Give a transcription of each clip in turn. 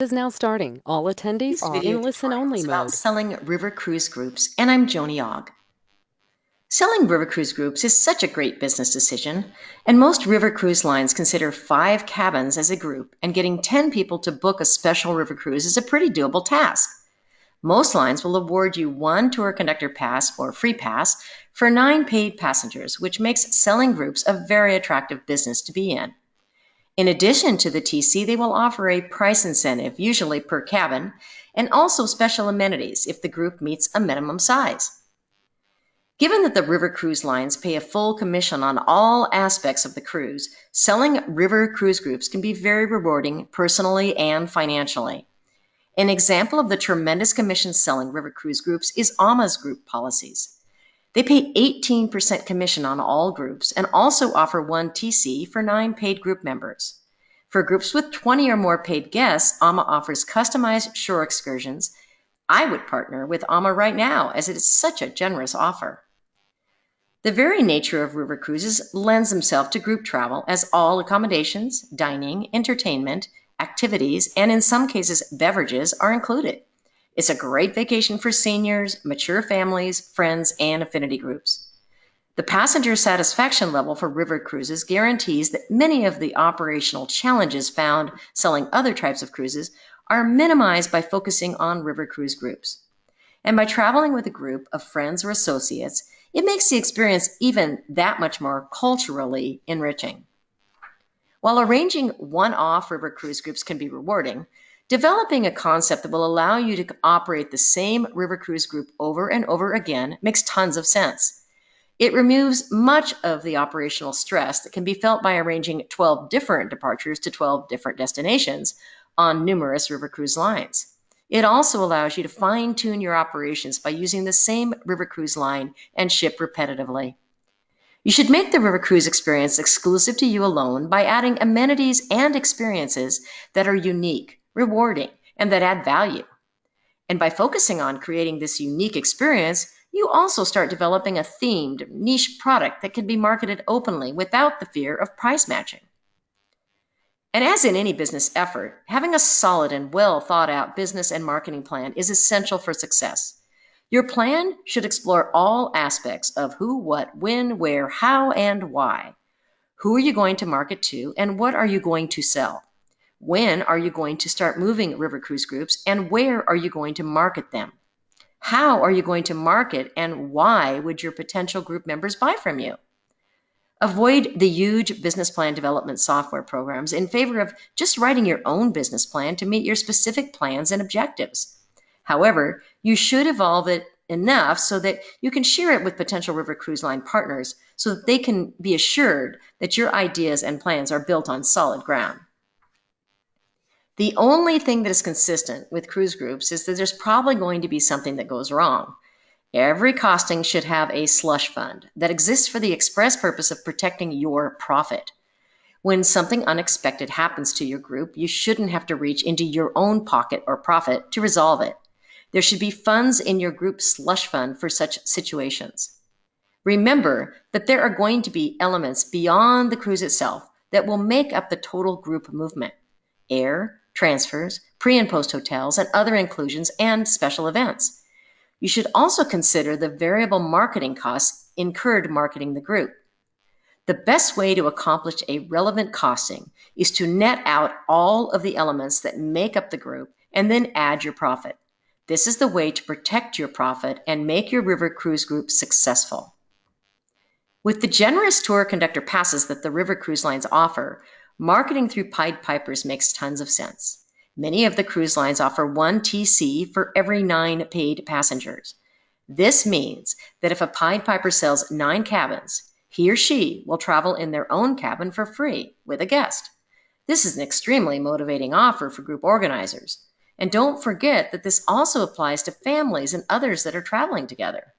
Is now starting. All attendees This are video in tutorial listen-only is about mode. selling river cruise groups, and I'm Joni Ogg. Selling river cruise groups is such a great business decision, and most river cruise lines consider 5 cabins as a group, and getting 10 people to book a special river cruise is a pretty doable task. Most lines will award you 1 tour conductor pass or free pass for 9 paid passengers, which makes selling groups a very attractive business to be in. In addition to the TC, they will offer a price incentive, usually per cabin, and also special amenities if the group meets a minimum size. Given that the river cruise lines pay a full commission on all aspects of the cruise, selling river cruise groups can be very rewarding personally and financially. An example of the tremendous commission selling river cruise groups is AMA's group policies. They pay 18% commission on all groups and also offer 1 TC for 9 paid group members. For groups with 20 or more paid guests, AMA offers customized shore excursions. I would partner with AMA right now as it is such a generous offer. The very nature of river cruises lends themselves to group travel, as all accommodations, dining, entertainment, activities, and in some cases beverages are included. It's a great vacation for seniors, mature families, friends, and affinity groups. The passenger satisfaction level for river cruises guarantees that many of the operational challenges found selling other types of cruises are minimized by focusing on river cruise groups. And by traveling with a group of friends or associates, it makes the experience even that much more culturally enriching. While arranging one-off river cruise groups can be rewarding, developing a concept that will allow you to operate the same river cruise group over and over again makes tons of sense. It removes much of the operational stress that can be felt by arranging 12 different departures to 12 different destinations on numerous river cruise lines. It also allows you to fine-tune your operations by using the same river cruise line and ship repetitively. You should make the river cruise experience exclusive to you alone by adding amenities and experiences that are unique, rewarding, and that add value. And by focusing on creating this unique experience, you also start developing a themed niche product that can be marketed openly without the fear of price matching. And as in any business effort, having a solid and well thought out business and marketing plan is essential for success. Your plan should explore all aspects of who, what, when, where, how, and why. Who are you going to market to, and what are you going to sell? When are you going to start moving river cruise groups, and where are you going to market them? How are you going to market, and why would your potential group members buy from you? Avoid the huge business plan development software programs in favor of just writing your own business plan to meet your specific plans and objectives. However, you should evolve it enough so that you can share it with potential river cruise line partners so that they can be assured that your ideas and plans are built on solid ground. The only thing that is consistent with cruise groups is that there's probably going to be something that goes wrong. Every costing should have a slush fund that exists for the express purpose of protecting your profit. When something unexpected happens to your group, you shouldn't have to reach into your own pocket or profit to resolve it. There should be funds in your group slush fund for such situations. Remember that there are going to be elements beyond the cruise itself that will make up the total group movement: air, transfers, pre- and post hotels, and other inclusions and special events. You should also consider the variable marketing costs incurred marketing the group. The best way to accomplish a relevant costing is to net out all of the elements that make up the group and then add your profit. This is the way to protect your profit and make your river cruise group successful. With the generous tour conductor passes that the river cruise lines offer, marketing through Pied Pipers makes tons of sense. Many of the cruise lines offer 1 TC for every 9 paid passengers. This means that if a Pied Piper sells 9 cabins, he or she will travel in their own cabin for free with a guest. This is an extremely motivating offer for group organizers. And don't forget that this also applies to families and others that are traveling together.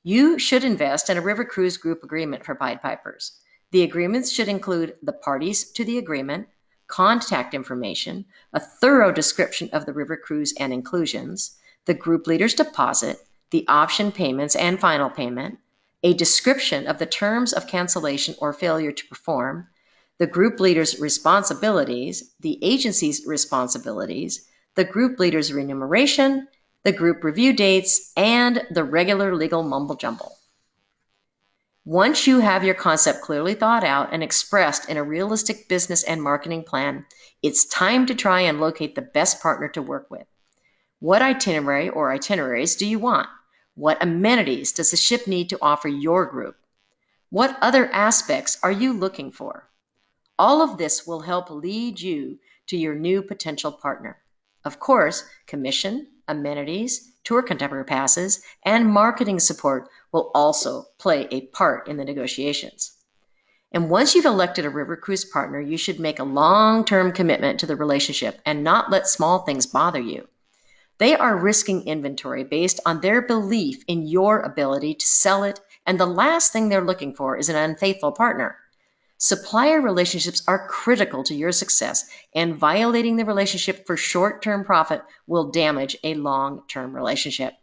You should invest in a river cruise group agreement for Pied Pipers. The agreements should include the parties to the agreement, contact information, a thorough description of the river cruise and inclusions, the group leader's deposit, the option payments and final payment, a description of the terms of cancellation or failure to perform, the group leader's responsibilities, the agency's responsibilities, the group leader's remuneration, the group review dates, and the regular legal mumble jumble. Once you have your concept clearly thought out and expressed in a realistic business and marketing plan, it's time to try and locate the best partner to work with. What itinerary or itineraries do you want? What amenities does the ship need to offer your group? What other aspects are you looking for? All of this will help lead you to your new potential partner. Of course, commission, amenities, tour contemporary passes, and marketing support will also play a part in the negotiations. And once you've elected a river cruise partner, you should make a long-term commitment to the relationship and not let small things bother you. They are risking inventory based on their belief in your ability to sell it, and the last thing they're looking for is an unfaithful partner. Supplier relationships are critical to your success, and violating the relationship for short-term profit will damage a long-term relationship.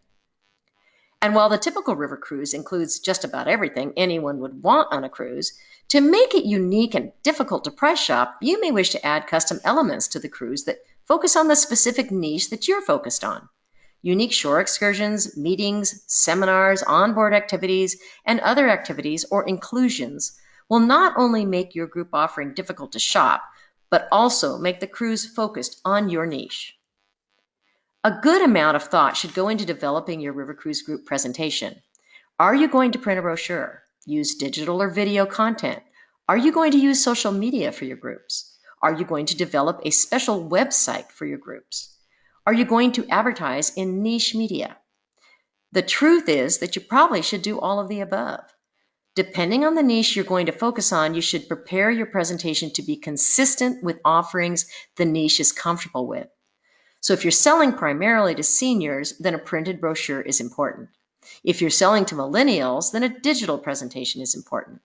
And while the typical river cruise includes just about everything anyone would want on a cruise, to make it unique and difficult to price shop, you may wish to add custom elements to the cruise that focus on the specific niche that you're focused on. Unique shore excursions, meetings, seminars, onboard activities, and other activities or inclusions will not only make your group offering difficult to shop, but also make the cruise focused on your niche. A good amount of thought should go into developing your river cruise group presentation. Are you going to print a brochure? Use digital or video content? Are you going to use social media for your groups? Are you going to develop a special website for your groups? Are you going to advertise in niche media? The truth is that you probably should do all of the above. Depending on the niche you're going to focus on, you should prepare your presentation to be consistent with offerings the niche is comfortable with. So if you're selling primarily to seniors, then a printed brochure is important. If you're selling to millennials, then a digital presentation is important.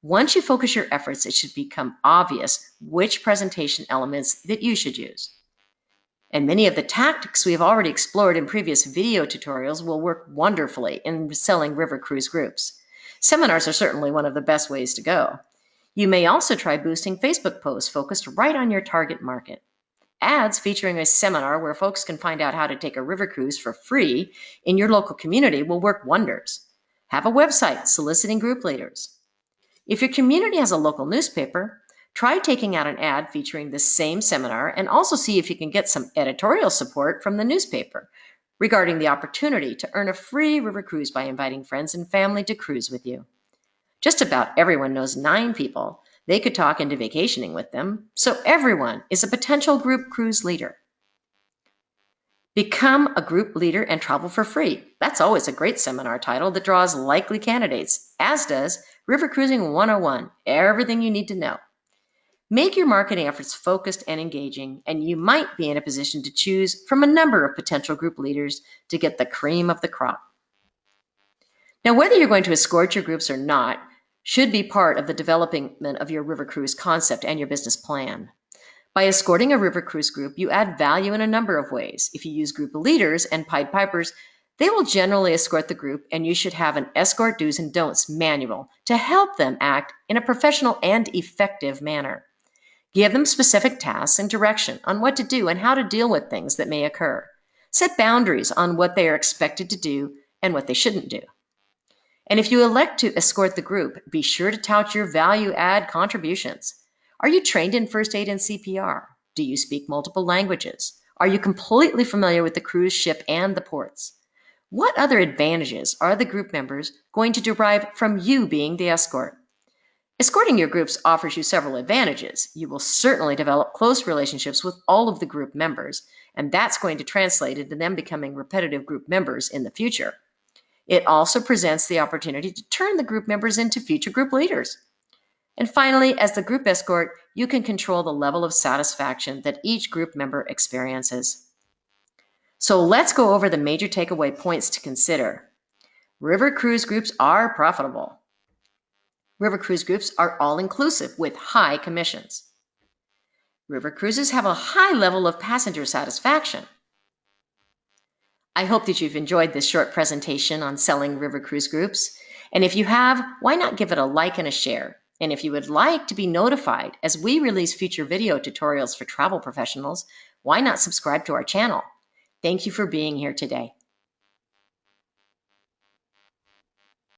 Once you focus your efforts, it should become obvious which presentation elements that you should use. And many of the tactics we have already explored in previous video tutorials will work wonderfully in selling river cruise groups. Seminars are certainly one of the best ways to go. You may also try boosting Facebook posts focused right on your target market. Ads featuring a seminar where folks can find out how to take a river cruise for free in your local community will work wonders. Have a website soliciting group leaders. If your community has a local newspaper, try taking out an ad featuring the same seminar and also see if you can get some editorial support from the newspaper regarding the opportunity to earn a free river cruise by inviting friends and family to cruise with you. Just about everyone knows 9 people they could talk into vacationing with them, so everyone is a potential group cruise leader. Become a group leader and travel for free. That's always a great seminar title that draws likely candidates, as does River Cruising 101, everything you need to know. Make your marketing efforts focused and engaging, and you might be in a position to choose from a number of potential group leaders to get the cream of the crop. Now, whether you're going to escort your groups or not should be part of the development of your river cruise concept and your business plan. By escorting a river cruise group, you add value in a number of ways. If you use group leaders and Pied Pipers, they will generally escort the group, and you should have an escort do's and don'ts manual to help them act in a professional and effective manner. Give them specific tasks and direction on what to do and how to deal with things that may occur. Set boundaries on what they are expected to do and what they shouldn't do. And if you elect to escort the group, be sure to tout your value-add contributions. Are you trained in first aid and CPR? Do you speak multiple languages? Are you completely familiar with the cruise ship and the ports? What other advantages are the group members going to derive from you being the escort? Escorting your groups offers you several advantages. You will certainly develop close relationships with all of the group members, and that's going to translate into them becoming repetitive group members in the future. It also presents the opportunity to turn the group members into future group leaders. And finally, as the group escort, you can control the level of satisfaction that each group member experiences. So let's go over the major takeaway points to consider. River cruise groups are profitable. River cruise groups are all-inclusive with high commissions. River cruises have a high level of passenger satisfaction. I hope that you've enjoyed this short presentation on selling river cruise groups. And if you have, why not give it a like and a share? And if you would like to be notified as we release future video tutorials for travel professionals, why not subscribe to our channel? Thank you for being here today.